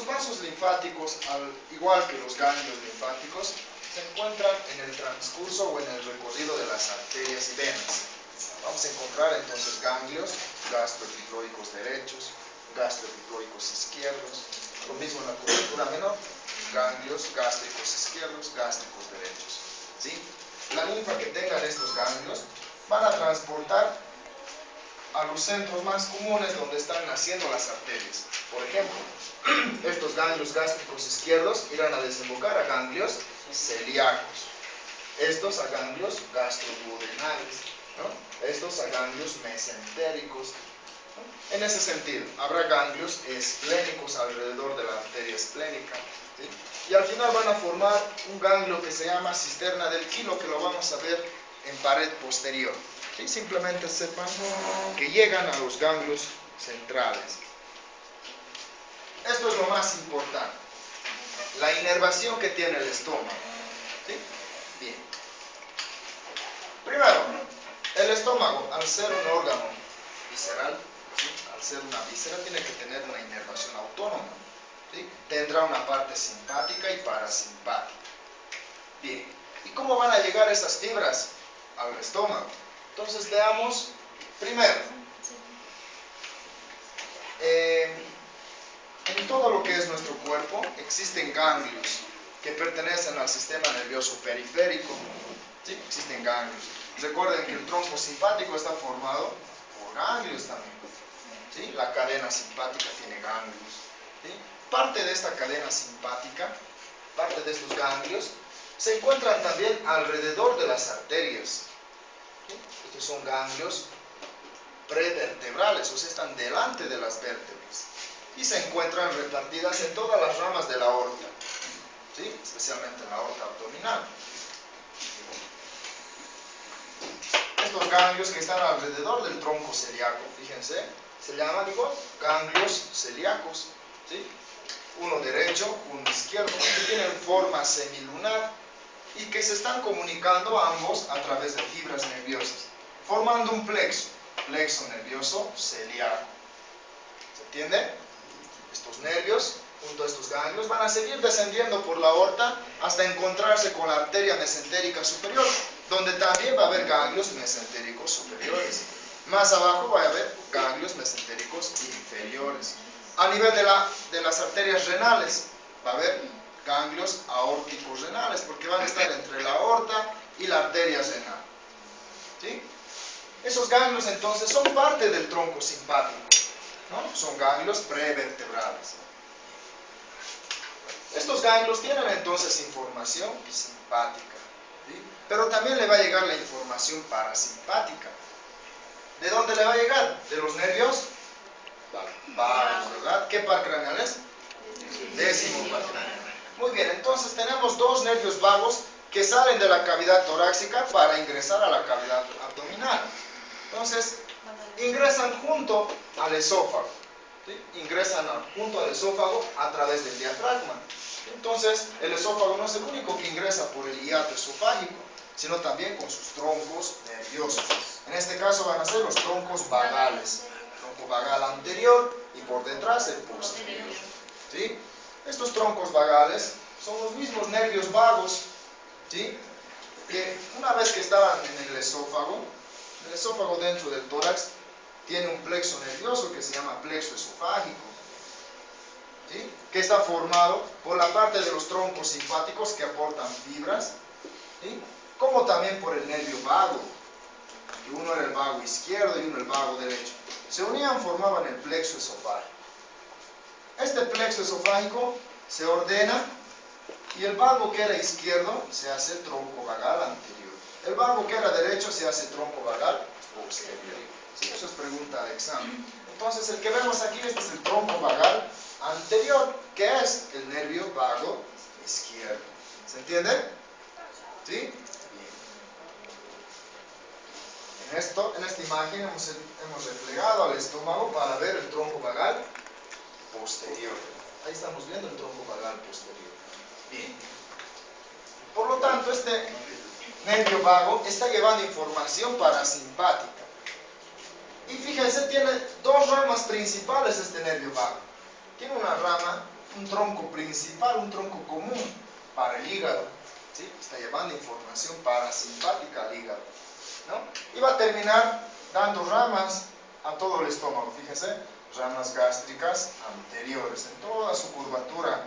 los vasos linfáticos, al igual que los ganglios linfáticos, se encuentran en el transcurso o en el recorrido de las arterias y venas. Vamos a encontrar entonces ganglios gastroepifloicos derechos, gastroepifloicos izquierdos, lo mismo en la curvatura menor, ganglios gástricos izquierdos, gástricos derechos. ¿Sí? La linfa que tengan estos ganglios van a transportar a los centros más comunes donde están naciendo las arterias. Por ejemplo, estos ganglios gástricos izquierdos irán a desembocar a ganglios celíacos, estos a ganglios gastroduodenales, ¿no? Estos a ganglios mesentéricos, ¿no? En ese sentido, habrá ganglios esplénicos alrededor de la arteria esplénica, ¿sí? Y al final van a formar un ganglio que se llama cisterna del quilo, que lo vamos a ver en pared posterior. ¿Sí? Simplemente sepan que llegan a los ganglios centrales. Esto es lo más importante, la inervación que tiene el estómago. ¿Sí? Bien. Primero, el estómago, al ser un órgano visceral, ¿sí? Al ser una víscera, tiene que tener una inervación autónoma. ¿Sí? Tendrá una parte simpática y parasimpática. Bien. ¿Y cómo van a llegar esas fibras al estómago? Entonces veamos, primero, en todo lo que es nuestro cuerpo existen ganglios que pertenecen al sistema nervioso periférico. ¿Sí? Existen ganglios. Recuerden que el tronco simpático está formado por ganglios también. ¿Sí? La cadena simpática tiene ganglios. ¿Sí? Parte de esta cadena simpática, parte de estos ganglios, se encuentran también alrededor de las arterias. ¿Sí? Estos son ganglios prevertebrales, o sea, están delante de las vértebras. Y se encuentran repartidas en todas las ramas de la aorta, ¿sí? Especialmente en la aorta abdominal. Estos ganglios que están alrededor del tronco celíaco, fíjense, se llaman igual ganglios celíacos, ¿sí? Uno derecho, uno izquierdo, que tienen forma semilunar y que se están comunicando ambos a través de fibras nerviosas, formando un plexo nervioso celíaco. ¿Se entiende? Estos nervios, junto a estos ganglios, van a seguir descendiendo por la aorta hasta encontrarse con la arteria mesentérica superior, donde también va a haber ganglios mesentéricos superiores. Más abajo va a haber ganglios mesentéricos inferiores. A nivel de las arterias renales, va a haber ganglios aórticos renales, porque van a estar entre la aorta y la arteria renal. ¿Sí? Esos ganglios entonces son parte del tronco simpático, ¿no? Son ganglios prevertebrales. Estos ganglios tienen entonces información simpática, ¿sí? Pero también le va a llegar la información parasimpática. ¿De dónde le va a llegar? De los nervios vagos, ¿verdad? ¿Qué par craneal es? Décimo par craneal. Muy bien, entonces tenemos dos nervios vagos que salen de la cavidad torácica para ingresar a la cavidad abdominal. Entonces, ingresan junto al esófago. ¿Sí? Ingresan junto al esófago a través del diafragma. Entonces, el esófago no es el único que ingresa por el hiato esofágico, sino también con sus troncos nerviosos. En este caso van a ser los troncos vagales. Tronco vagal anterior y por detrás el posterior. ¿Sí? Estos troncos vagales son los mismos nervios vagos, ¿sí? Que una vez que estaban en el esófago dentro del tórax tiene un plexo nervioso que se llama plexo esofágico, ¿sí? Que está formado por la parte de los troncos simpáticos que aportan fibras, ¿sí? Como también por el nervio vago, que uno era el vago izquierdo y uno el vago derecho. Se unían, formaban el plexo esofágico. Este plexo esofágico se ordena y el vago que era izquierdo se hace tronco vagal anterior. El vago que era derecho se hace tronco vagal posterior. Sí, eso es pregunta de examen. Entonces el que vemos aquí, este es el tronco vagal anterior, que es el nervio vago izquierdo. ¿Se entiende? ¿Sí? Bien. En esta imagen hemos replegado al estómago para ver el tronco vagal posterior. Ahí estamos viendo el tronco vagal posterior. Bien. Por lo tanto, este nervio vago está llevando información parasimpática. Y fíjense, tiene dos ramas principales este nervio vago. Tiene una rama un tronco principal, un tronco común para el hígado, ¿sí? Está llevando información parasimpática al hígado, ¿no? Y va a terminar dando ramas a todo el estómago, fíjense, ramas gástricas anteriores, en toda su curvatura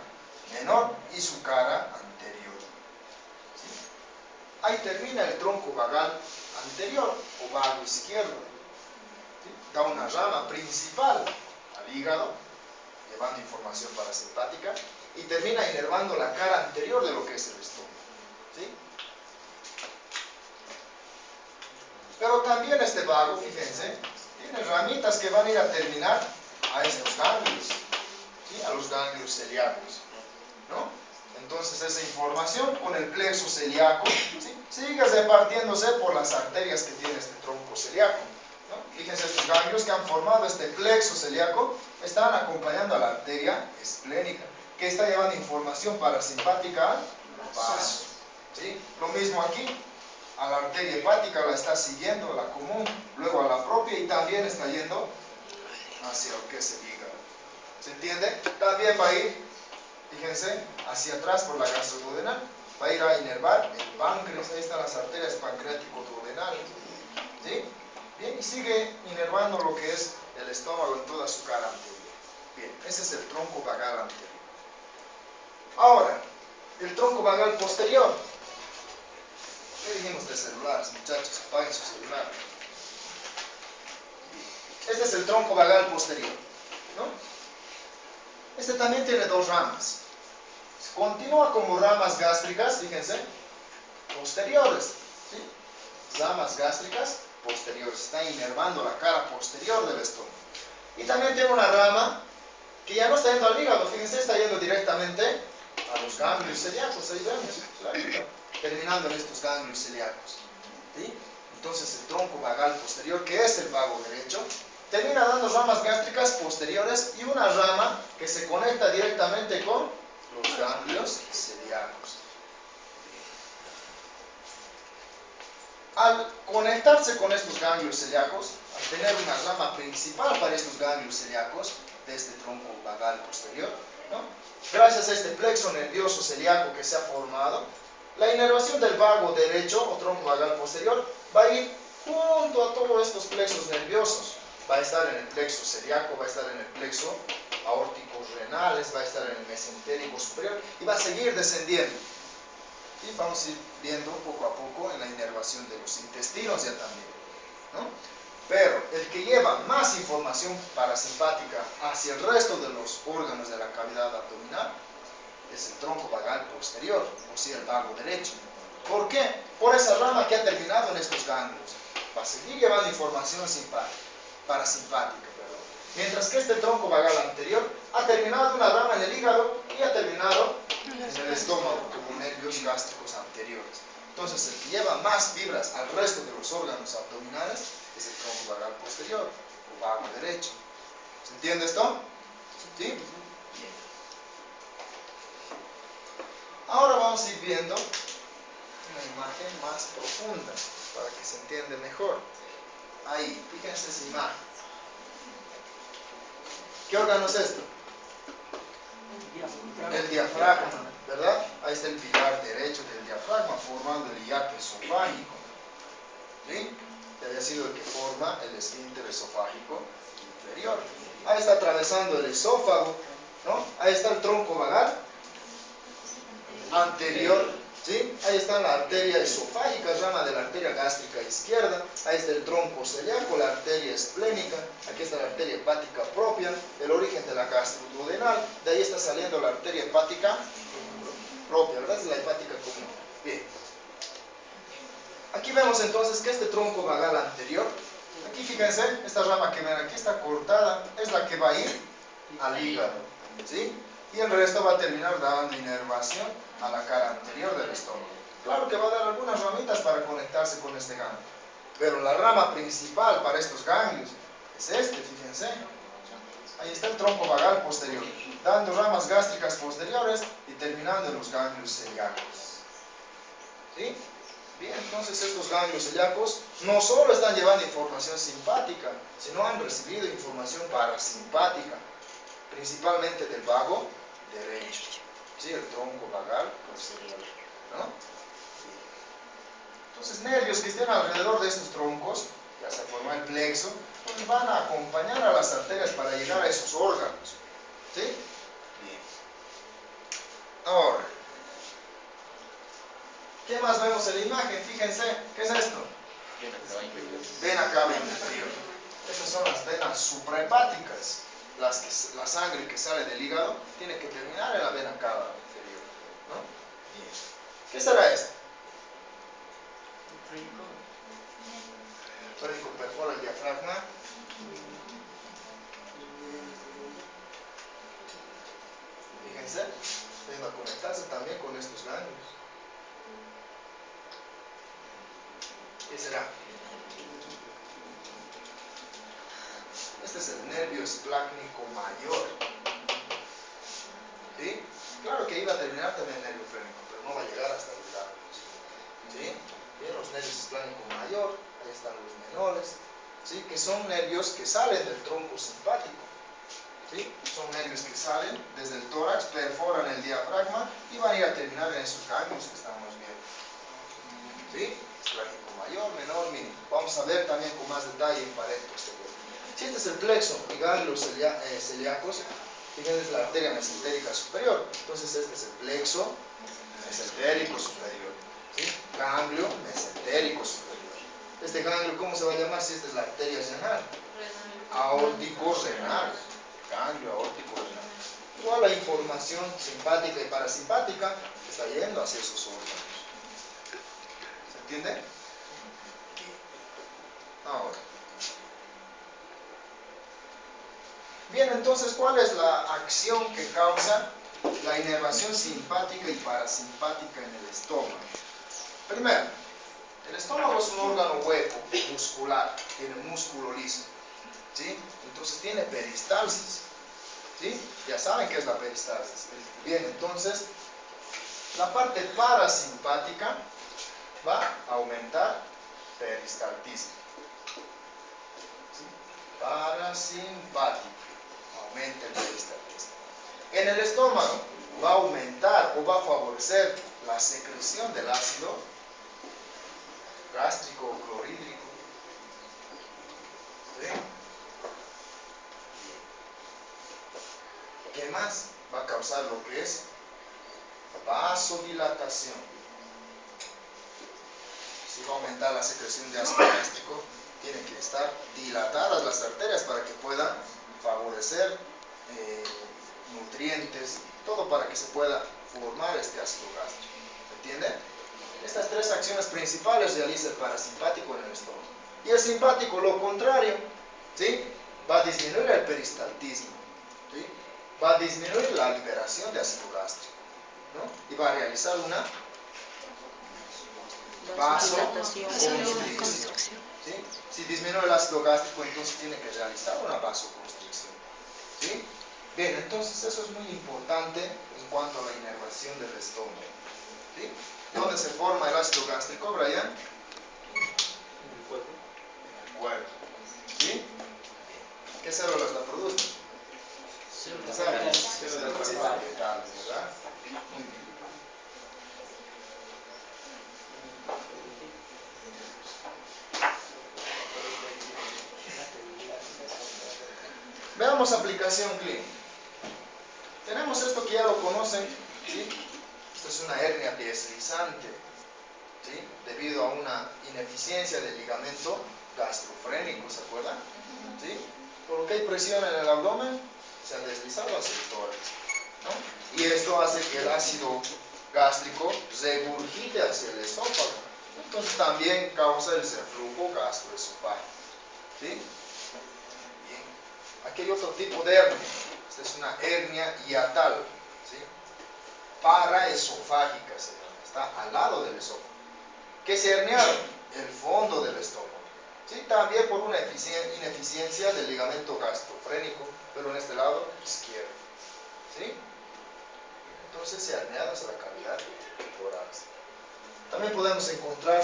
menor y su cara anterior, ¿sí? Ahí termina el tronco vagal anterior o vago izquierdo, ¿sí? Da una rama principal al hígado, llevando información parasimpática, y termina inervando la cara anterior de lo que es el estómago, ¿sí? Pero también este vago, fíjense, tiene ramitas que van a ir a terminar a estos ganglios, ¿sí? A los ganglios celíacos, ¿no? Entonces esa información con el plexo celíaco, ¿sí? Sigue repartiéndose por las arterias que tiene este tronco celíaco, ¿no? Fíjense, estos ganglios que han formado este plexo celíaco están acompañando a la arteria esplénica, que está llevando información parasimpática al vaso, ¿sí? Lo mismo aquí, a la arteria hepática la está siguiendo, la común, luego a la propia, y también está yendo hacia lo que es el hígado. ¿Se entiende? También va a ir, fíjense, hacia atrás por la gastroduodenal, va a ir a inervar el páncreas, ahí están las arterias pancreático-duodenales, ¿sí? Bien, y sigue inervando lo que es el estómago en toda su cara anterior. Bien, ese es el tronco vagal anterior. Ahora, el tronco vagal posterior. ¿Qué dijimos de celulares, muchachos? Apaguen su celular. Este es el tronco vagal posterior, ¿no? Este también tiene dos ramas. Continúa como ramas gástricas, fíjense, posteriores, ¿sí? Ramas gástricas posteriores. Está inervando la cara posterior del estómago. Y también tiene una rama que ya no está yendo al hígado, fíjense, está yendo directamente a los ganglios celíacos. Ahí vemos, clarito, terminando en estos ganglios celíacos, ¿sí? Entonces el tronco vagal posterior, que es el vago derecho, termina dando ramas gástricas posteriores y una rama que se conecta directamente con los ganglios celíacos. Al conectarse con estos ganglios celíacos, al tener una rama principal para estos ganglios celíacos de este tronco vagal posterior, ¿no? Gracias a este plexo nervioso celíaco que se ha formado, la inervación del vago derecho o tronco vagal posterior va a ir junto a todos estos plexos nerviosos. Va a estar en el plexo celíaco, va a estar en el plexo aórtico renales, va a estar en el mesentérico superior y va a seguir descendiendo. Y vamos a ir viendo poco a poco en la inervación de los intestinos ya también, ¿no? Pero el que lleva más información parasimpática hacia el resto de los órganos de la cavidad abdominal es el tronco vagal posterior, o sea, el vago derecho. ¿Por qué? Por esa rama que ha terminado en estos ganglios. Va a seguir llevando información parasimpática, perdón. Mientras que este tronco vagal anterior ha terminado en una rama en el hígado y ha terminado en el estómago como nervios gástricos anteriores. Entonces, el que lleva más fibras al resto de los órganos abdominales es el tronco vagal posterior o vago derecho. ¿Se entiende esto? ¿Sí? Bien. Ahora vamos a ir viendo una imagen más profunda para que se entienda mejor. Ahí, fíjense esa imagen. ¿Qué órgano es esto? El diafragma, ¿verdad? Ahí está el pilar derecho del diafragma formando el hiato esofágico, ¿sí? Que había sido el que forma el esfínter esofágico inferior. Ahí está atravesando el esófago, ¿no? Ahí está el tronco vagal anterior, ¿sí? Ahí está la arteria esofágica, rama de la arteria gástrica izquierda. Ahí está el tronco celíaco, la arteria esplénica. Aquí está la arteria hepática propia, el origen de la gastroduodenal. De ahí está saliendo la arteria hepática propia, ¿verdad? Es la hepática común. Bien. Aquí vemos entonces que este tronco vagal anterior, aquí fíjense, esta rama que ven aquí está cortada, es la que va a ir al hígado, ¿sí? Y el resto va a terminar dando inervación a la cara anterior del estómago. Claro que va a dar algunas ramitas para conectarse con este ganglio, pero la rama principal para estos ganglios es este, fíjense. Ahí está el tronco vagal posterior, dando ramas gástricas posteriores y terminando en los ganglios celíacos, ¿sí? Bien, entonces estos ganglios celíacos no solo están llevando información simpática, sino han recibido información parasimpática, principalmente del vago derecho. ¿Sí? El tronco vagal posterior, ¿no? Entonces, nervios que estén alrededor de estos troncos, ya se forma el plexo, pues van a acompañar a las arterias para llegar a esos órganos. ¿Sí? Bien. Ahora, ¿qué más vemos en la imagen? Fíjense, ¿qué es esto? Vena cava inferior. Estas son las venas suprahepáticas. La sangre que sale del hígado tiene que terminar en la vena cava inferior, ¿no? Bien. ¿Qué será esto? Frénico perfora el diafragma. Fíjense, venga a conectarse también con estos ganglios. ¿Qué será? Este es el nervio esplácnico mayor. ¿Sí? Claro que iba a terminar también el nervio frénico, pero no va a llegar hasta los ganglios. ¿Sí? Bien, los nervios esplácnico mayor, ahí están los menores, ¿sí? Que son nervios que salen del tronco simpático. ¿Sí? Son nervios que salen desde el tórax, perforan el diafragma y van a ir a terminar en esos ganglios que estamos viendo. ¿Sí? Esplácnico mayor, menor, mínimo. Vamos a ver también con más detalle en pared posterior. Si este es el plexo y ganglios celíacos, fíjense, es la arteria mesentérica superior. Entonces este es el plexo mesentérico superior. ¿Sí? Ganglio mesentérico superior. Este ganglio, ¿cómo se va a llamar si esta es la arteria renal? Aórtico renal. Ganglio aórtico renal. Toda la información simpática y parasimpática está yendo hacia esos órganos. ¿Se entiende? Ahora. Bien, entonces, ¿cuál es la acción que causa la inervación simpática y parasimpática en el estómago? Primero, el estómago es un órgano hueco, muscular, tiene músculo liso, ¿sí? Entonces tiene peristalsis, ¿sí? Ya saben qué es la peristalsis. Bien, entonces, la parte parasimpática va a aumentar peristaltismo, ¿sí? Parasimpático, aumenta el peristaltismo. En el estómago va a aumentar o va a favorecer la secreción del ácido gástrico o clorhídrico. ¿Sí? ¿Qué más? Va a causar lo que es vasodilatación. Si va a aumentar la secreción de ácido gástrico, tienen que estar dilatadas las arterias para que puedan favorecer nutrientes, todo para que se pueda formar este ácido gástrico. ¿Entiende? Estas tres acciones principales realiza el parasimpático en el estómago. Y el simpático, lo contrario, ¿sí? Va a disminuir el peristaltismo, ¿sí? Va a disminuir la liberación de ácido gástrico, ¿no? Y va a realizar una vasoconstricción. ¿Sí? Si disminuye el ácido gástrico, entonces tiene que realizar una vasoconstricción. ¿Sí? Bien, entonces eso es muy importante en cuanto a la inervación del estómago. ¿Sí? ¿Dónde se forma el ácido gástrico, Brian? En el cuerpo. En el cuerpo. ¿Sí? ¿Qué células la producen? Células parietales, ¿verdad? Muy bien. Veamos aplicación clínica. Tenemos esto que ya lo conocen, ¿sí? Esta es una hernia deslizante, ¿sí? Debido a una ineficiencia del ligamento gastrofrénico, ¿se acuerdan? ¿Sí? Por lo que hay presión en el abdomen, se ha deslizado hacia el tórax, ¿no? Y esto hace que el ácido gástrico regurgite hacia el esófago. Entonces también causa el reflujo gastroesofágico. ¿Sí? Bien. Aquí hay otro tipo de hernia. Esta es una hernia hiatal, ¿sí? Paraesofágica se llama. Está al lado del esófago. ¿Qué se herniaron? El fondo del estómago. ¿Sí? También por una ineficiencia del ligamento gastrofrénico, pero en este lado izquierdo. ¿Sí? Entonces se herniadas a la cavidad torácica. También podemos encontrar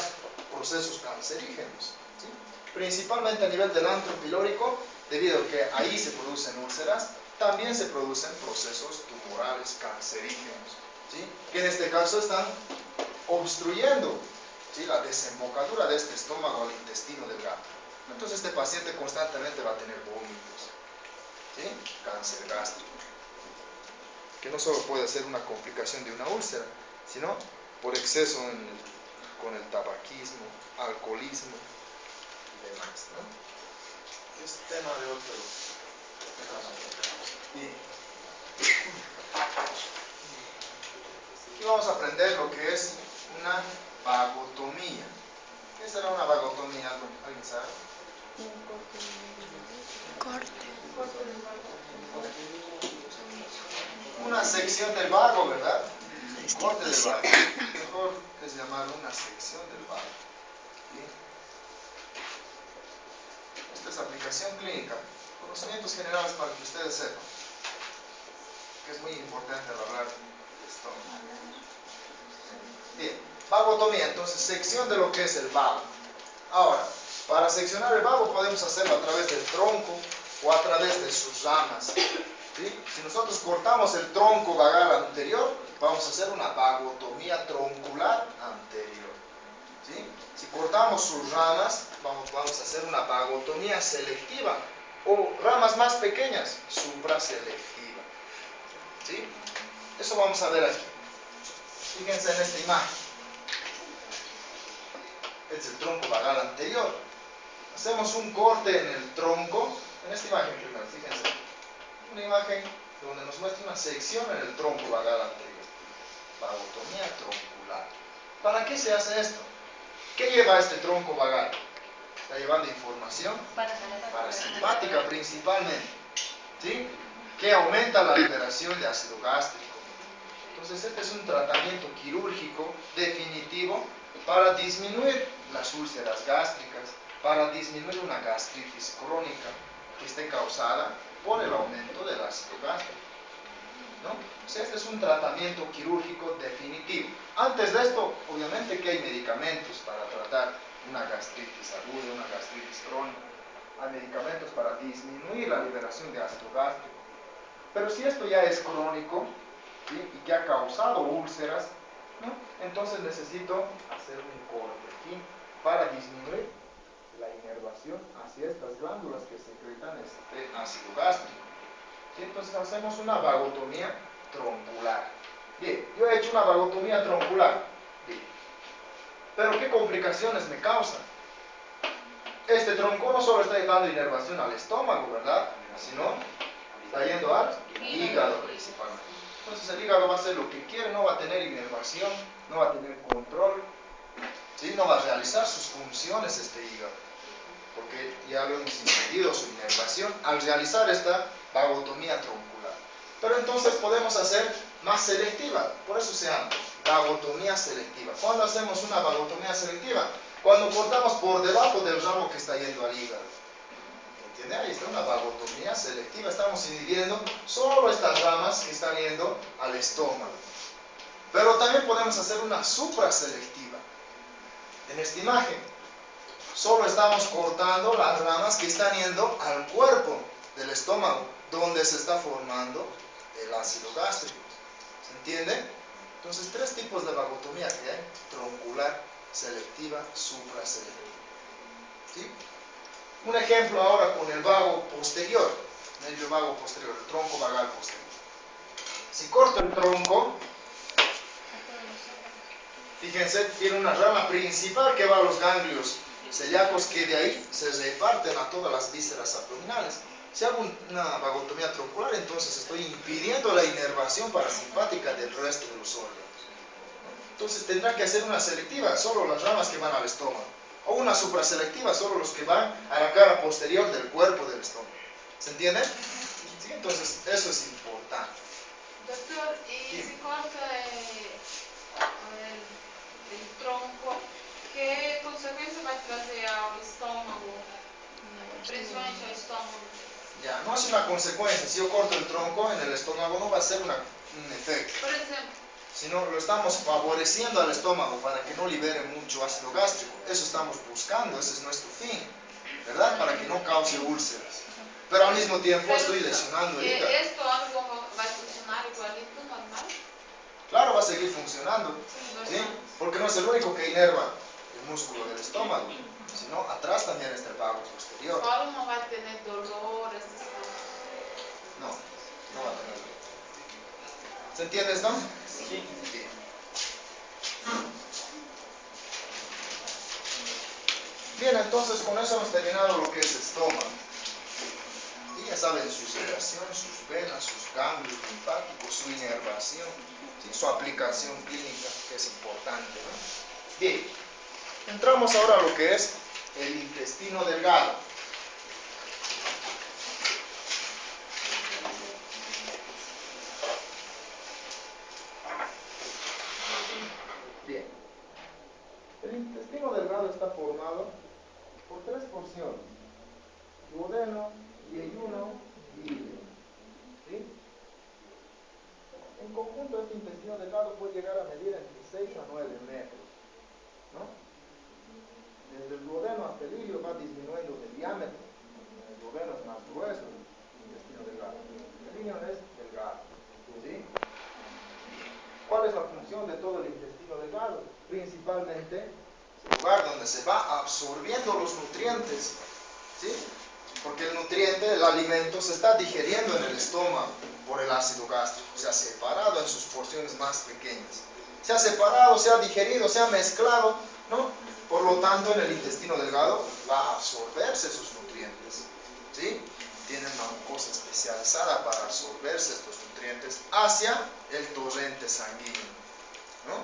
procesos cancerígenos, ¿sí? Principalmente a nivel del antro pilórico, debido a que ahí se producen úlceras, también se producen procesos tumorales cancerígenos, ¿sí? Que en este caso están obstruyendo, ¿sí?, la desembocadura de este estómago al intestino delgado. Entonces este paciente constantemente va a tener vómitos, ¿sí?, cáncer gástrico, que no solo puede ser una complicación de una úlcera, sino por exceso con el tabaquismo, alcoholismo y demás, ¿no? Es tema de otro. Bien. Aquí vamos a aprender lo que es una vagotomía. ¿Qué será una vagotomía? ¿Alguien sabe? Corte. Una sección del vago, ¿verdad? Corte del vago. Mejor es llamarlo una sección del vago. ¿Sí? Esta es aplicación clínica. Conocimientos generales para que ustedes sepan. Que es muy importante al hablar de esto. Bien, vagotomía, entonces sección de lo que es el vago. Ahora, para seccionar el vago podemos hacerlo a través del tronco o a través de sus ramas. ¿Sí? Si nosotros cortamos el tronco vagal anterior, vamos a hacer una vagotomía troncular anterior. ¿Sí? Si cortamos sus ramas, vamos a hacer una vagotomía selectiva o ramas más pequeñas, supraselectiva. ¿Sí? Eso vamos a ver aquí. Fíjense en esta imagen. Este es el tronco vagal anterior. Hacemos un corte en el tronco, en esta imagen primero, fíjense. Una imagen donde nos muestra una sección en el tronco vagal anterior. Vagotomía troncular. ¿Para qué se hace esto? ¿Qué lleva este tronco vagal? Está llevando información parasimpática principalmente, ¿sí?, que aumenta la liberación de ácido gástrico. Entonces este es un tratamiento quirúrgico definitivo para disminuir las úlceras gástricas, para disminuir una gastritis crónica que esté causada por el aumento del ácido gástrico, ¿no? O sea, este es un tratamiento quirúrgico definitivo. Antes de esto, obviamente que hay medicamentos para tratar una gastritis aguda, una gastritis crónica. Hay medicamentos para disminuir la liberación de ácido gástrico. Pero si esto ya es crónico, ¿sí?, y que ha causado úlceras, ¿no?, entonces necesito hacer un corte aquí para disminuir la inervación hacia estas glándulas que secretan este ácido gástrico. ¿Sí? Entonces hacemos una vagotomía troncular. Bien, yo he hecho una vagotomía troncular. Bien. Pero ¿qué complicaciones me causan? Este tronco no solo está dando inervación al estómago, ¿verdad?, sino está yendo al hígado principalmente. Entonces el hígado va a hacer lo que quiere, no va a tener inervación, no va a tener control, ¿sí?, no va a realizar sus funciones este hígado, porque ya lo hemos impedido su inervación al realizar esta vagotomía troncular. Pero entonces podemos hacer más selectiva, por eso se llama vagotomía selectiva. ¿Cuándo hacemos una vagotomía selectiva? Cuando cortamos por debajo del ramo que está yendo al hígado. ¿Entiende? Ahí está una vagotomía selectiva. Estamos inhibiendo solo estas ramas que están yendo al estómago. Pero también podemos hacer una supraselectiva. En esta imagen, solo estamos cortando las ramas que están yendo al cuerpo del estómago, donde se está formando el ácido gástrico. ¿Se entiende? Entonces, tres tipos de vagotomía que hay: troncular, selectiva, supraselectiva. ¿Sí? Un ejemplo ahora con el vago posterior, medio vago posterior, el tronco vagal posterior. Si corto el tronco, fíjense, tiene una rama principal que va a los ganglios celíacos, que de ahí se reparten a todas las vísceras abdominales. Si hago una vagotomía troncular, entonces estoy impidiendo la inervación parasimpática del resto de los órganos. Entonces tendrá que hacer una selectiva, solo las ramas que van al estómago. O una supraselectiva, solo los que van a la cara posterior del cuerpo del estómago. ¿Se entiende? ¿Sí? Entonces eso es importante. Doctor, y si corta el tronco, ¿qué consecuencias va a traer al estómago? Principalmente al estómago. Ya, no es una consecuencia. Si yo corto el tronco, en el estómago no va a ser un efecto. Por ejemplo, Sino lo estamos favoreciendo al estómago para que no libere mucho ácido gástrico. Eso estamos buscando, ese es nuestro fin, ¿verdad? Para que no cause úlceras. Pero al mismo tiempo estoy lesionando el hígado. Esto va a seguir funcionando, ¿sí? Porque no es el único que inerva el músculo del estómago, sino atrás también está el vago posterior. Solo no va a tener dolor, estas cosas. No, no va a tener dolor. ¿Se entiende esto? Sí. Bien. Bien, entonces con eso hemos terminado lo que es estómago. Y ya saben su secreción, sus venas, sus ganglios linfáticos, su inervación, ¿sí? Su aplicación clínica, que es importante, ¿no? Bien, entramos ahora a lo que es el intestino delgado. Bien, el intestino delgado está formado por tres porciones: duodeno, yeyuno y íleo, ¿sí? En conjunto, este intestino delgado puede llegar a medir entre 6 a 9 metros, ¿no? Desde el duodeno hasta el ilio va disminuyendo de diámetro. El duodeno es más grueso, el intestino delgado. El ilio es delgado, ¿sí? ¿Cuál es la función de todo el intestino delgado? Principalmente, es el lugar donde se va absorbiendo los nutrientes, ¿sí? Porque el nutriente, el alimento, se está digeriendo en el estómago por el ácido gástrico, se ha separado en sus porciones más pequeñas. Se ha separado, se ha digerido, se ha mezclado, ¿no? Por lo tanto, en el intestino delgado va a absorberse esos nutrientes, ¿sí? Tienen una mucosa especializada para absorberse estos nutrientes hacia el torrente sanguíneo, ¿no?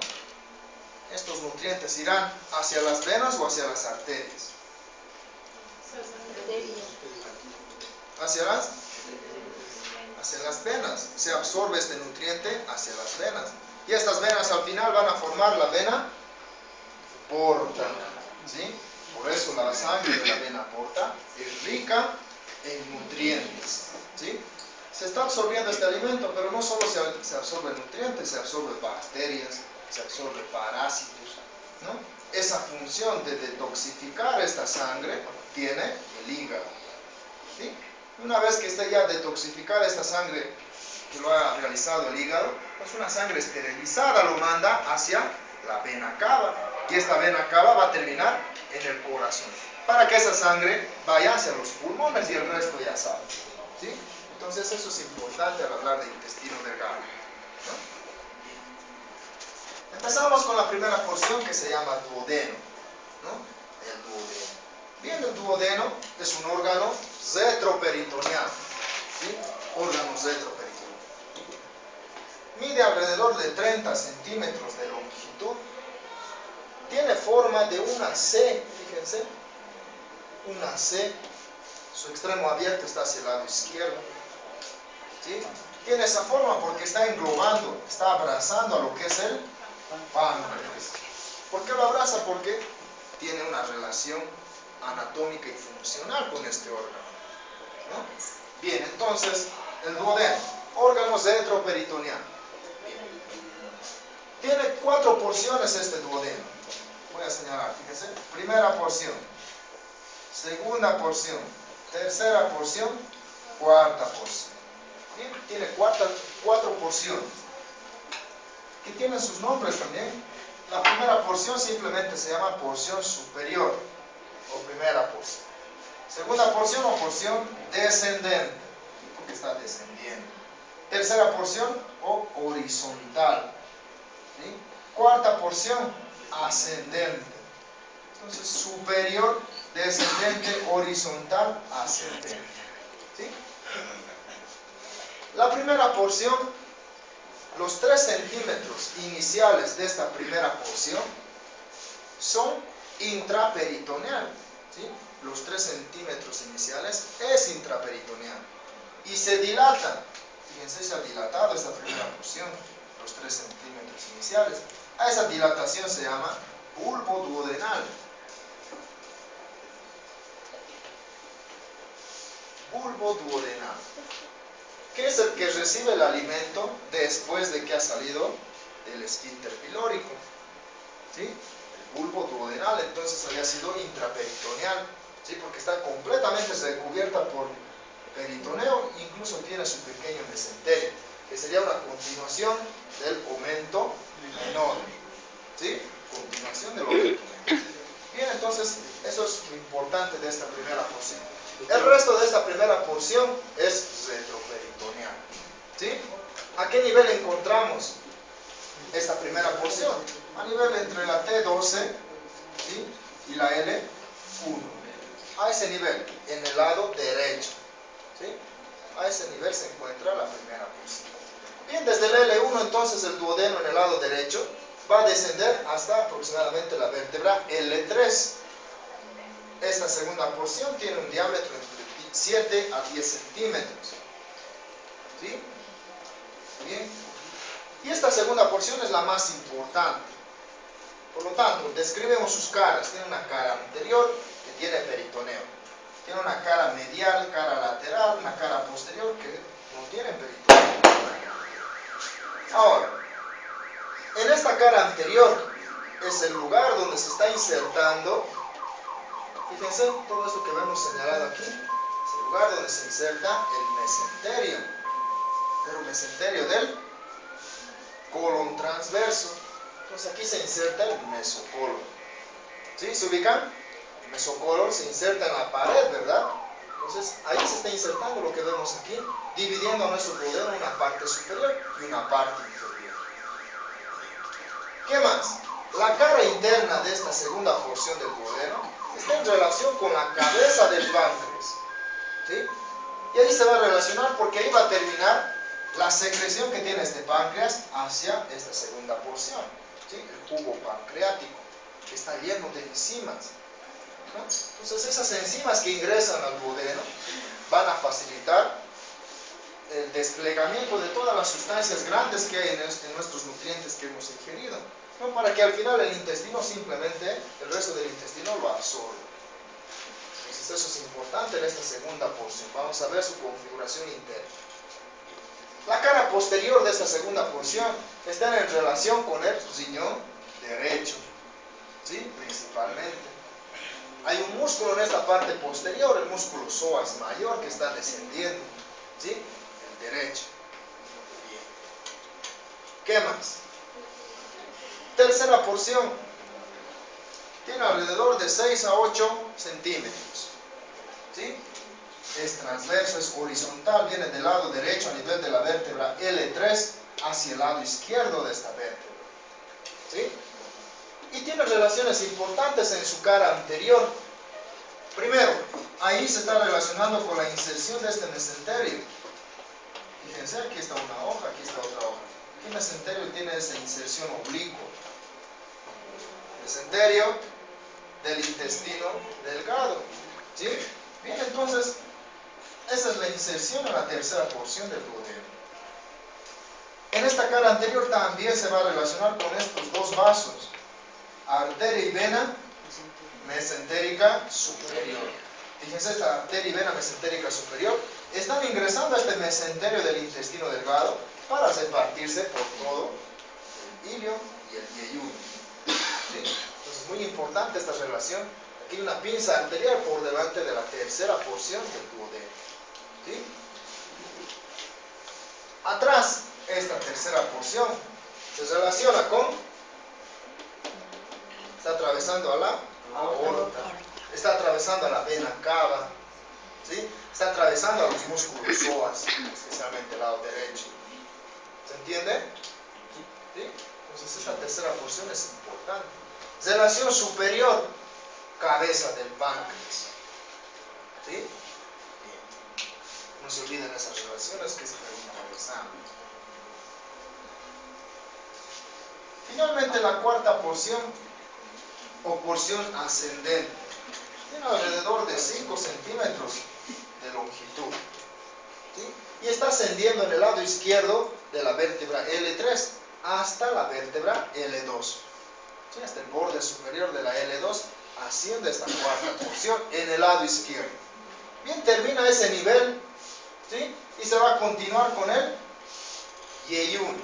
Estos nutrientes irán hacia las venas o hacia las arterias. Hacia las venas. Se absorbe este nutriente hacia las venas. Y estas venas al final van a formar la vena porta, ¿sí? Por eso la sangre de la vena porta es rica en nutrientes, ¿sí? Se está absorbiendo este alimento, pero no solo se absorbe nutrientes, se absorbe bacterias, se absorbe parásitos, ¿no? Esa función de detoxificar esta sangre tiene el hígado, ¿sí? Una vez que esté ya detoxificada esta sangre que lo ha realizado el hígado, pues una sangre esterilizada lo manda hacia la vena cava, y esta vena cava va a terminar en el corazón, para que esa sangre vaya hacia los pulmones y el resto ya sabe, ¿sí? Entonces eso es importante al hablar de intestino delgado, ¿no? Empezamos con la primera porción que se llama duodeno, ¿no? El duodeno. Bien, el duodeno es un órgano retroperitoneal, ¿sí? Órgano retroperitoneal. Mide alrededor de 30 centímetros de longitud. Tiene forma de una C, fíjense, una C. Su extremo abierto está hacia el lado izquierdo, ¿sí? Tiene esa forma porque está englobando, está abrazando a lo que es el páncreas. ¿Por qué lo abraza? Porque tiene una relación anatómica y funcional con este órgano, ¿no? Bien, entonces, el duodeno, órgano retroperitoneal. Tiene 4 porciones este duodeno. Voy a señalar, fíjense. Primera porción, segunda porción, tercera porción, cuarta porción. Bien, tiene 4 porciones, que tienen sus nombres también. La primera porción simplemente se llama porción superior, o primera porción. Segunda porción o porción descendente, porque está descendiendo. Tercera porción o horizontal, ¿sí? Cuarta porción ascendente. Entonces, superior, descendente, horizontal, ascendente, ¿sí? La primera porción, los 3 centímetros iniciales de esta primera porción son intraperitoneal, ¿sí? Los 3 centímetros iniciales es intraperitoneal y se dilatan. Fíjense, se ha dilatado esta primera porción, los 3 centímetros iniciales. A esa dilatación se llama bulbo duodenal. Bulbo duodenal, que es el que recibe el alimento después de que ha salido del esfínter pilórico, ¿sí? El bulbo duodenal entonces había sido intraperitoneal, ¿sí? Porque está completamente recubierta por peritoneo, incluso tiene su pequeño mesenterio. que sería una continuación del aumento menor. ¿Sí? Continuación del aumento menor. Bien, entonces, eso es lo importante de esta primera porción. El resto de esta primera porción es retroperitoneal. ¿Sí? ¿A qué nivel encontramos esta primera porción? A nivel entre la T12, ¿sí?, y la L1. A ese nivel, en el lado derecho. ¿Sí? A ese nivel se encuentra la primera porción. Bien, desde el L1 entonces el duodeno en el lado derecho va a descender hasta aproximadamente la vértebra L3. Esta segunda porción tiene un diámetro entre 7 a 10 centímetros. ¿Sí? Bien. Y esta segunda porción es la más importante. Por lo tanto, describimos sus caras. Tiene una cara anterior que tiene peritoneo. Tiene una cara medial, cara lateral, una cara posterior que no tiene peritoneo. Ahora, en esta cara anterior es el lugar donde se está insertando. Fíjense, todo esto que vemos señalado aquí es el lugar donde se inserta el mesenterio. Pero mesenterio del colon transverso. Entonces aquí se inserta el mesocolon. ¿Sí? ¿Se ubican? El mesocolon se inserta en la pared, ¿verdad? Entonces ahí se está insertando lo que vemos aquí, dividiendo a nuestro duodeno en una parte superior y una parte inferior. ¿Qué más? La cara interna de esta segunda porción del duodeno está en relación con la cabeza del páncreas. ¿Sí? Y ahí se va a relacionar porque ahí va a terminar la secreción que tiene este páncreas hacia esta segunda porción. ¿Sí? El jugo pancreático, que está lleno de enzimas. ¿No? Entonces esas enzimas que ingresan al duodeno van a facilitar el desplegamiento de todas las sustancias grandes que hay en nuestros nutrientes que hemos ingerido, ¿no? Para que al final el intestino simplemente, el resto del intestino lo absorba. Entonces eso es importante en esta segunda porción. Vamos a ver su configuración interna. La cara posterior de esta segunda porción está en relación con el riñón derecho, ¿sí? Principalmente. Hay un músculo en esta parte posterior, el músculo psoas mayor, que está descendiendo, ¿sí? El derecho. Bien. ¿Qué más? Tercera porción. Tiene alrededor de 6 a 8 centímetros. ¿Sí? Es transverso, es horizontal, viene del lado derecho a nivel de la vértebra L3 hacia el lado izquierdo de esta vértebra. ¿Sí? Y tiene relaciones importantes en su cara anterior. Primero, ahí se está relacionando con la inserción de este mesenterio. Fíjense, aquí está una hoja, aquí está otra hoja. Aquí el mesenterio tiene esa inserción oblicua. Mesenterio del intestino delgado. ¿Sí? Bien, entonces, esa es la inserción en la tercera porción del duodeno. En esta cara anterior también se va a relacionar con estos dos vasos. Arteria y vena mesentérica superior. Fíjense, esta arteria y vena mesentérica superior están ingresando a este mesenterio del intestino delgado para repartirse por todo el ilio y el yeyuno. ¿Sí? Entonces es muy importante esta relación. Aquí hay una pinza arterial por delante de la tercera porción del duodeno. ¿Sí? Atrás, esta tercera porción se relaciona con, está atravesando a la aorta, está atravesando a la vena cava, ¿sí? Está atravesando a los músculos psoas, especialmente el lado derecho. ¿Se entiende? ¿Sí? Entonces esta tercera porción es importante. Relación superior, cabeza del páncreas. ¿Sí? Bien. No se olviden esas relaciones que se preguntan en el examen. Finalmente la cuarta porción o porción ascendente tiene alrededor de 5 centímetros de longitud. ¿Sí? Y está ascendiendo en el lado izquierdo de la vértebra L3 hasta la vértebra L2. ¿Sí? Hasta el borde superior de la L2, haciendo esta cuarta porción en el lado izquierdo. Bien, termina ese nivel, ¿sí? Y se va a continuar con el yeyuno.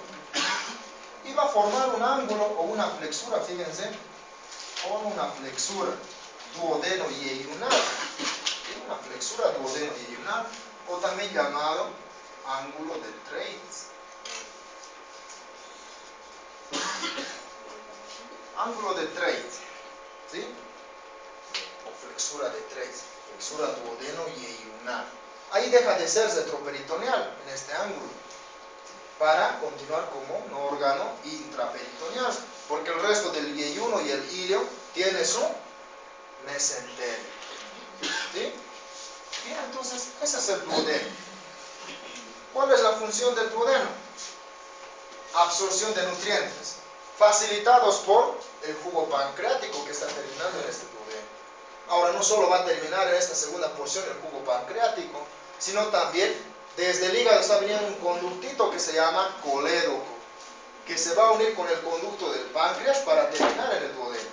Y va a formar un ángulo o una flexura, fíjense, forma una flexura duodeno yeyunal. ¿Sí? Una flexura duodeno yeyunal, o también llamado ángulo de Treitz. ángulo de Treitz, ¿sí? O flexura de Treitz, flexura duodeno y iyunal. Ahí deja de ser retroperitoneal en este ángulo, para continuar como un órgano intraperitoneal, porque el resto del yeyuno y el ilio tiene su mesenterio. ¿Sí? Bien, entonces, ese es el duodeno. ¿Cuál es la función del duodeno? Absorción de nutrientes, facilitados por el jugo pancreático que está terminando en este duodeno. Ahora, no solo va a terminar en esta segunda porción el jugo pancreático, sino también desde el hígado está viniendo un conductito que se llama colédoco, que se va a unir con el conducto del páncreas para terminar en el duodeno.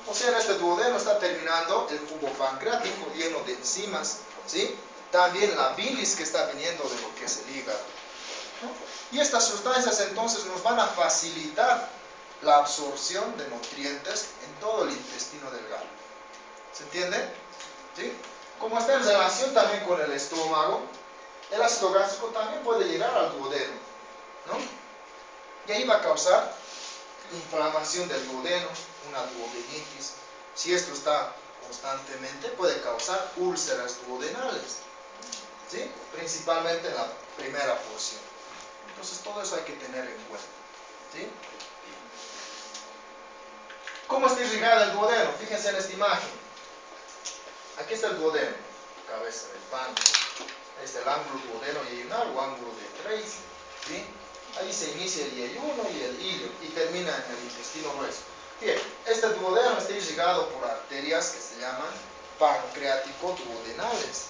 O sea, en este duodeno está terminando el jugo pancreático lleno de enzimas, ¿sí? También la bilis que está viniendo de lo que es el hígado, ¿no? Y estas sustancias entonces nos van a facilitar la absorción de nutrientes en todo el intestino delgado. ¿Se entiende? ¿Sí? Como está en relación también con el estómago, el ácido gástrico también puede llegar al duodeno, ¿no? Y ahí va a causar inflamación del duodeno, una duodenitis. Si esto está constantemente, puede causar úlceras duodenales, ¿sí? Principalmente en la primera porción. Entonces todo eso hay que tener en cuenta, ¿sí? ¿Cómo está irrigado el duodeno? Fíjense en esta imagen. Aquí está el duodeno, cabeza del páncreas. Ahí está el ángulo duodeno yeyunal o ángulo de Treitz, ¿sí? Ahí se inicia el yeyuno y el ilio y termina en el intestino grueso. Bien, este duodeno está irrigado por arterias que se llaman pancreático-duodenales.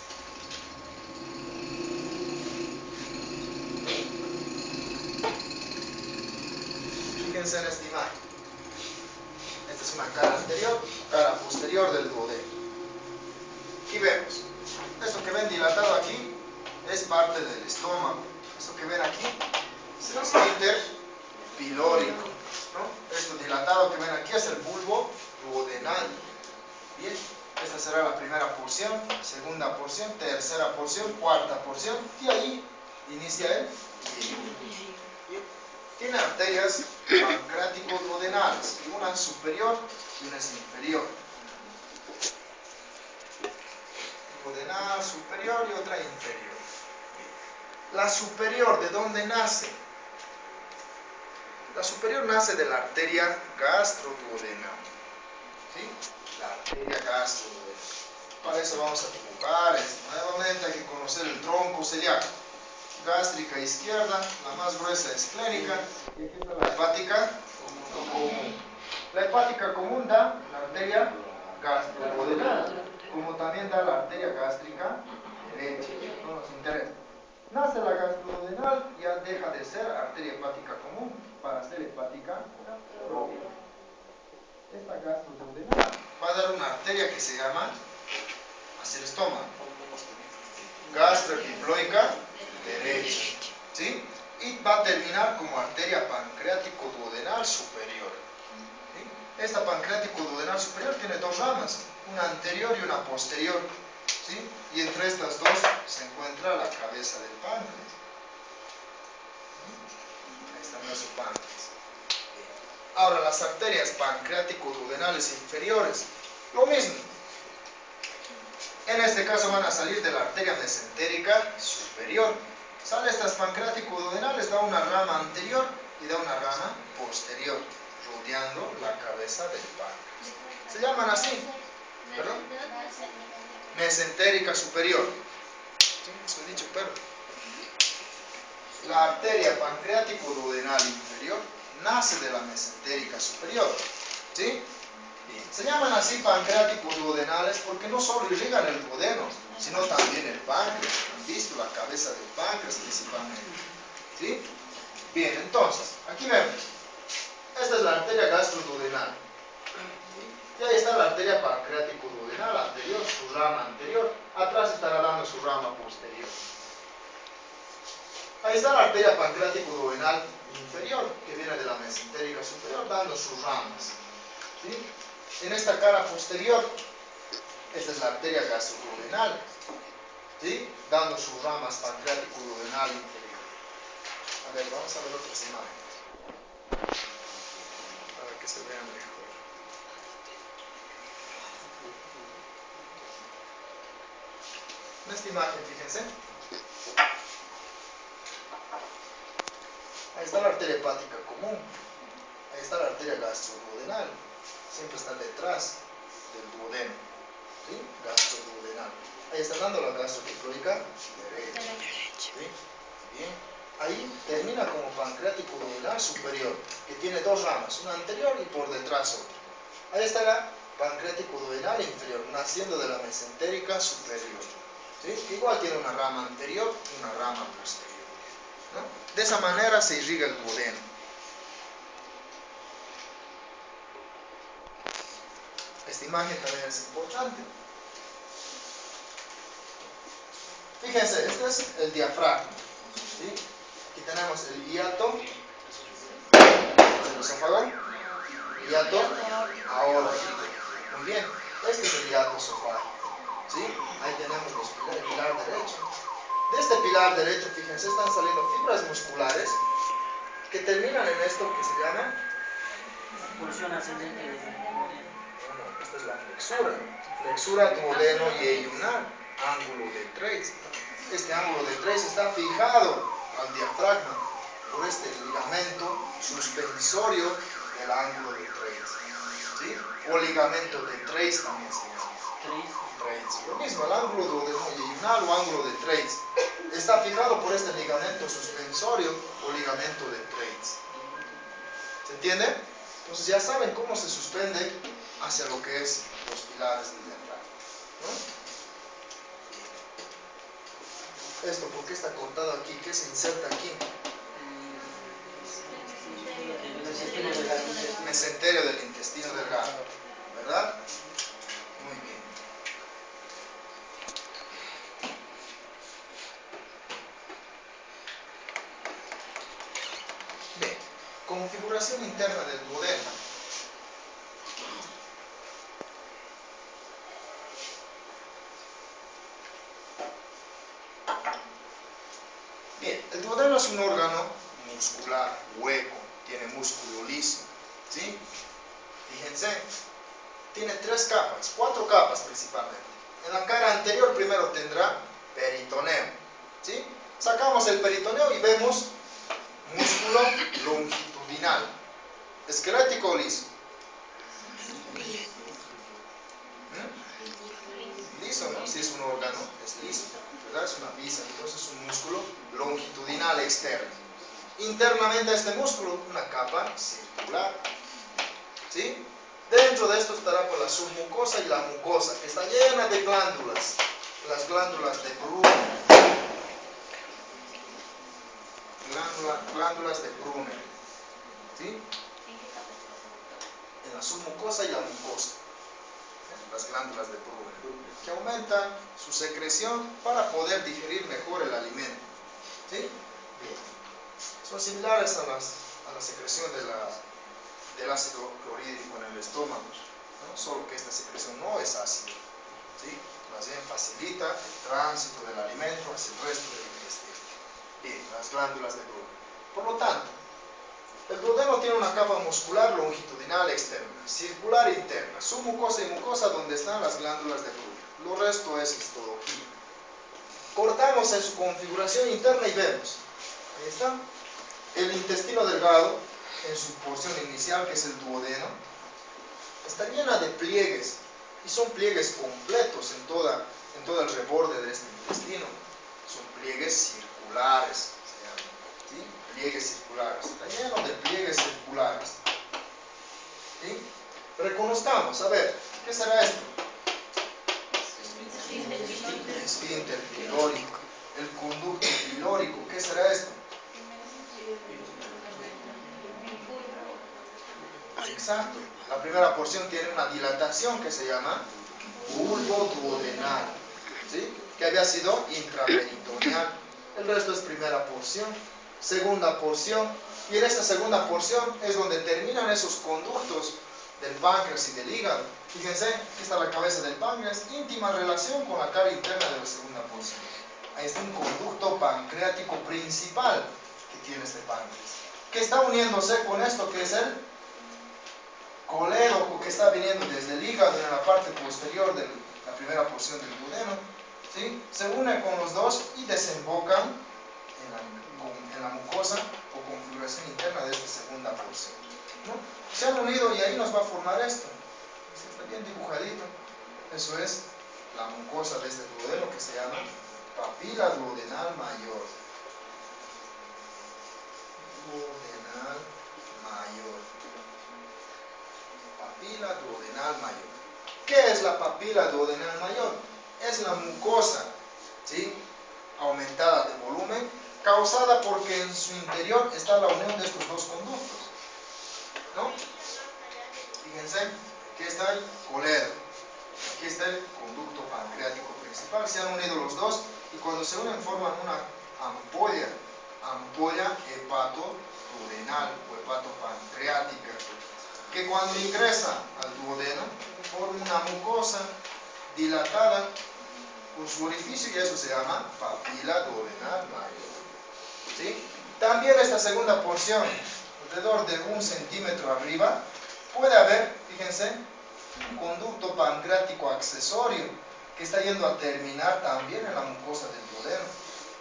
Fíjense en esta imagen. Esta es una cara anterior, cara posterior del duodeno. Y vemos, esto que ven dilatado aquí es parte del estómago. Esto que ven aquí es el esfínter pilórico, ¿no? Esto dilatado que ven aquí es el bulbo duodenal. Bien, esta será la primera porción, segunda porción, tercera porción, cuarta porción, y ahí inicia el yeyuno. Tiene arterias pancreático-duodenales, una superior y una es inferior. Duodenal superior y otra inferior. La superior, ¿de dónde nace? La superior nace de la arteria gastroduodenal, ¿sí? La arteria gastroduodenal. Para eso vamos a dibujar nuevamente, hay que conocer el tronco celíaco. Gástrica izquierda, la más gruesa es clínica, y aquí está la hepática común. La hepática común da la arteria gastroduodenal, como también da la arteria gástrica derecha, no nos interesa. Nace la gastroduodenal, ya deja de ser arteria hepática común para ser hepática propia. Esta gastroduodenal va a dar una arteria que se llama hacia el estómago, gastroepiploica derecha, ¿sí? Y va a terminar como arteria pancreático-duodenal superior, ¿sí? Esta pancreático-duodenal superior tiene dos ramas, una anterior y una posterior, ¿sí? Y entre estas dos se encuentra la cabeza del páncreas. Ahí está nuestro páncreas. Ahora, las arterias pancreático-duodenales inferiores, lo mismo. En este caso van a salir de la arteria mesentérica superior. Sale estas pancreático-duodenales, da una rama anterior y da una rama posterior, rodeando la cabeza del páncreas. Se llaman así, ¿perdón? Mesentérica superior. ¿Sí? Eso he dicho, pero la arteria pancreático-duodenal inferior nace de la mesentérica superior, ¿sí? Se llaman así pancreático-duodenales porque no solo irrigan el duodeno, sino también el páncreas. Han visto la cabeza del páncreas principalmente, ¿sí? Bien, entonces, aquí vemos. Esta es la arteria gastroduodenal. Y ahí está la arteria pancreático-duodenal anterior, su rama anterior. Atrás estará dando su rama posterior. Ahí está la arteria pancreático-duodenal inferior, que viene de la mesentérica superior, dando sus ramas, ¿sí? En esta cara posterior, esta es la arteria gastroduodenal, ¿sí? Dando sus ramas pancreático-duodenal inferior. A ver, vamos a ver otras imágenes para que se vean mejor. En esta imagen, fíjense. Ahí está la arteria hepática común. Ahí está la arteria gastroduodenal. Siempre está detrás del duodeno. ¿Sí? Gastroduodenal. Ahí está dando la gastrocicloica derecha. ¿Sí? Bien. Ahí termina como pancreático duodenal superior, que tiene dos ramas, una anterior y por detrás otra. Ahí está la pancreático duodenal inferior, naciendo de la mesentérica superior. ¿Sí? Que igual tiene una rama anterior y una rama posterior. ¿No? De esa manera se irriga el duodeno. Esta imagen también es importante. Fíjense, este es el diafragma. ¿Sí? Aquí tenemos el hiato del esófago, hiato aórtico. Muy bien, este es el hiato esofágico. ¿Sí? Ahí tenemos el pilar derecho. De este pilar derecho, fíjense, están saliendo fibras musculares que terminan en esto que se llama Porción ascendente del duodeno. No, esta es la flexura. Flexura duodeno-yeyunal, ángulo de Treitz. Este ángulo de Treitz está fijado al diafragma por este ligamento suspensorio del ángulo de Treitz. ¿Sí? O ligamento de Treitz también se llama. Treitz. Lo mismo, el ángulo duodeno-yeyunal o ángulo de Treitz está fijado por este ligamento suspensorio o ligamento de Treitz. ¿Se entiende? Entonces ya saben cómo se suspende hacia lo que es los pilares del diafragma. ¿No? Esto, ¿por qué está cortado aquí? ¿Qué se inserta aquí? Mesenterio del intestino delgado. ¿Verdad? Muy bien. Bien. Configuración interna del duodeno. Bien, el duodeno es un órgano muscular, hueco, tiene músculo liso, ¿sí? Fíjense, tiene 3 capas, 4 capas principalmente. En la cara anterior primero tendrá peritoneo, ¿sí? Sacamos el peritoneo y vemos músculo longitudinal, esquelético o liso. Liso, ¿no? Si es un órgano, es liso, ¿verdad? Es una pisa, entonces es un músculo longitudinal externo. Internamente a este músculo, una capa circular, ¿sí? Dentro de esto estará por la submucosa y la mucosa, que está llena de glándulas, las glándulas de Brunner, glándulas de Brunner, ¿sí? En la submucosa y la mucosa, las glándulas de Brunner, que aumentan su secreción para poder digerir mejor el alimento, ¿sí? Bien. Son similares a la secreción del ácido clorhídrico en el estómago, ¿no? Solo que esta secreción no es ácida, ¿sí? Más bien facilita el tránsito del alimento hacia el resto del intestino. Bien, las glándulas de Brunner. Por lo tanto, el duodeno tiene una capa muscular longitudinal externa, circular interna, submucosa y mucosa donde están las glándulas de Brunner. Lo resto es histología. Cortamos en su configuración interna y vemos, ahí está, el intestino delgado en su porción inicial, que es el duodeno, está llena de pliegues, y son pliegues completos en todo el reborde de este intestino. Son pliegues circulares, se llaman, ¿sí? Pliegues circulares, está lleno de pliegues circulares, ¿sí? Reconozcamos, a ver, ¿qué será esto? Esfínter pilórico. El conducto pilórico, ¿qué será esto? Exacto. La primera porción tiene una dilatación que se llama bulbo duodenal, ¿sí? Que había sido intraperitoneal. El resto es primera porción, segunda porción, y en esta segunda porción es donde terminan esos conductos del páncreas y del hígado. Fíjense, aquí está la cabeza del páncreas, íntima relación con la cara interna de la segunda porción. Ahí está un conducto pancreático principal que tiene este páncreas, que está uniéndose con esto que es el colédoco, que está viniendo desde el hígado en la parte posterior de la primera porción del duodeno, ¿sí? Se unen con los dos y desembocan en la mucosa o configuración interna de esta segunda porción, ¿no? Se han unido y ahí nos va a formar esto. Está bien dibujadito. Eso es la mucosa de este duodeno que se llama papila duodenal mayor. Duodenal mayor. Papila duodenal mayor. ¿Qué es la papila duodenal mayor? Es la mucosa, ¿sí?, aumentada de volumen, causada porque en su interior está la unión de estos dos conductos, ¿no? Fíjense, aquí está el coledo, aquí está el conducto pancreático principal, se han unido los dos y cuando se unen forman una ampolla hepatoduodenal o hepatopancreática, que cuando ingresa al duodeno forma una mucosa dilatada por su orificio y eso se llama papila duodenal mayor, ¿sí? También esta segunda porción, alrededor de 1 centímetro arriba, puede haber, fíjense, un conducto pancreático accesorio que está yendo a terminar también en la mucosa del duodeno.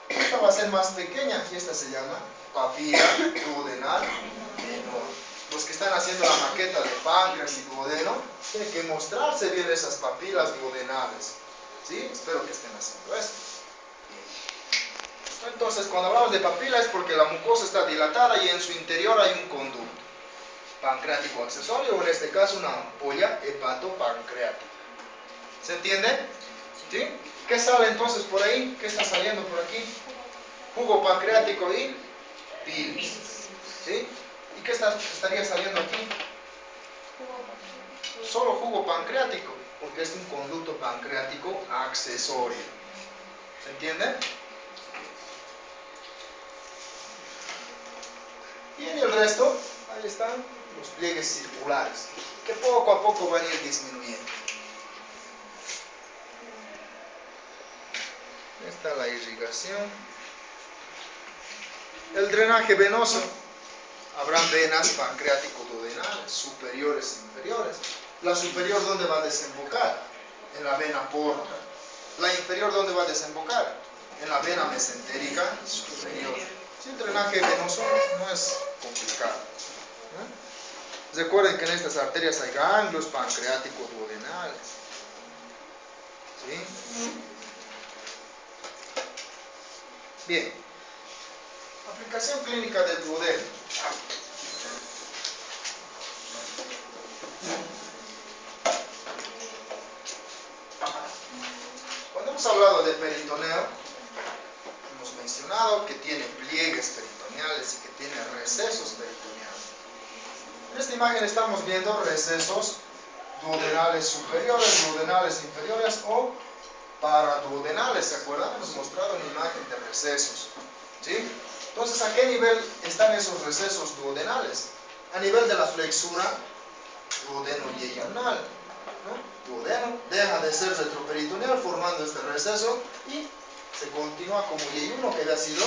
Esta va a ser más pequeña y esta se llama papila duodenal menor. Los que están haciendo la maqueta de páncreas y duodeno tienen que mostrarse bien esas papilas duodenales, ¿sí? Espero que estén haciendo esto. Bien. Entonces, cuando hablamos de papila es porque la mucosa está dilatada y en su interior hay un conducto pancreático accesorio, o en este caso una ampolla hepatopancreática. ¿Se entiende? ¿Sí? ¿Qué sale entonces por ahí? ¿Qué está saliendo por aquí? Jugo pancreático y bilis. ¿Sí? ¿Y qué estaría saliendo aquí? Solo jugo pancreático, porque es un conducto pancreático accesorio. ¿Se entiende? Y en el resto, ahí están los pliegues circulares, que poco a poco van a ir disminuyendo. Esta es la irrigación. El drenaje venoso. Habrán venas pancreático-duodenales, superiores e inferiores. La superior, ¿dónde va a desembocar? En la vena porta. La inferior, ¿dónde va a desembocar? En la vena mesentérica superior. Si el drenaje venoso no es complicado, ¿no? Recuerden que en estas arterias hay ganglios pancreático-duodenales. ¿Sí? Bien. Aplicación clínica del duodeno. Cuando hemos hablado de peritoneo, hemos mencionado que tiene pliegues peritoneales y que tiene recesos peritoneales. En esta imagen estamos viendo recesos duodenales superiores, duodenales inferiores o paraduodenales. ¿Se acuerdan? Hemos mostrado una imagen de recesos, ¿sí? Entonces, ¿a qué nivel están esos recesos duodenales? A nivel de la flexura duodeno-yeyunal, ¿no? Duodeno deja de ser retroperitoneal formando este receso y se continúa como yeyuno, que había sido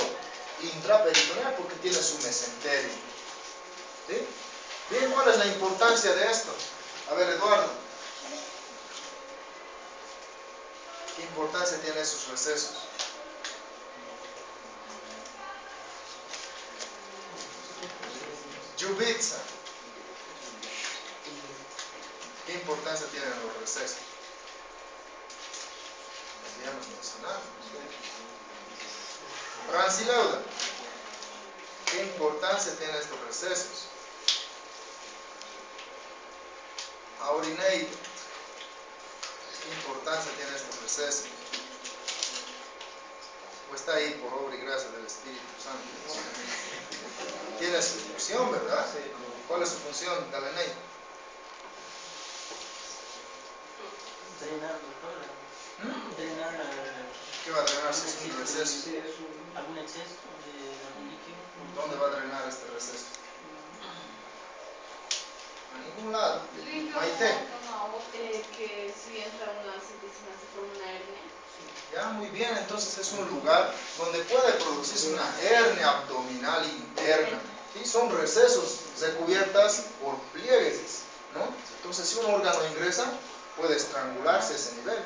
intraperitoneal porque tiene su mesenterio. ¿Sí? Bien, ¿cuál es la importancia de esto? A ver, Eduardo, ¿qué importancia tienen esos recesos? Yubitsa, ¿qué importancia tienen los recesos? Ya hemos mencionado. Rancileuda, ¿qué importancia tienen estos recesos? Aurineide, ¿qué importancia tienen estos recesos? O está ahí por obra y gracia del Espíritu Santo. Tiene su función, ¿verdad? ¿Cuál es su función, Dalenay? Drenar, drenar ¿Qué va a drenar si es un receso? algún exceso de algún líquido. ¿Dónde va a drenar este receso? A ningún lado. Limpio Maite. que si entra una centésima se forma una hernia. Ya, muy bien, entonces es un lugar donde puede producirse una hernia abdominal interna. ¿Sí? Son recesos recubiertas por pliegues, ¿no? Entonces, si un órgano ingresa, puede estrangularse a ese nivel.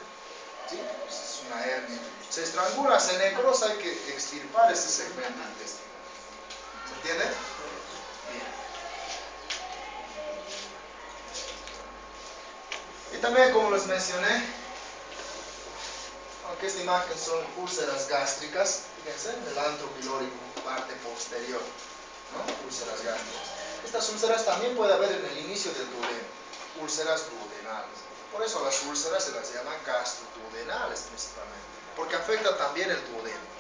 ¿Sí? Es una hernia. Se estrangula, se necrosa, hay que extirpar ese segmento intestinal. ¿Se entiende? Bien. Y también, como les mencioné, aunque esta imagen son úlceras gástricas, fíjense, en el antro pilórico, parte posterior, ¿no? Úlceras gástricas. Estas úlceras también puede haber en el inicio del duodeno, úlceras duodenales. Por eso las úlceras se las llaman gastroduodenales principalmente, porque afecta también el duodeno.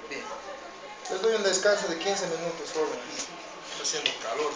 Bien. Les doy un descanso de 15 minutos, joven. Está haciendo calor.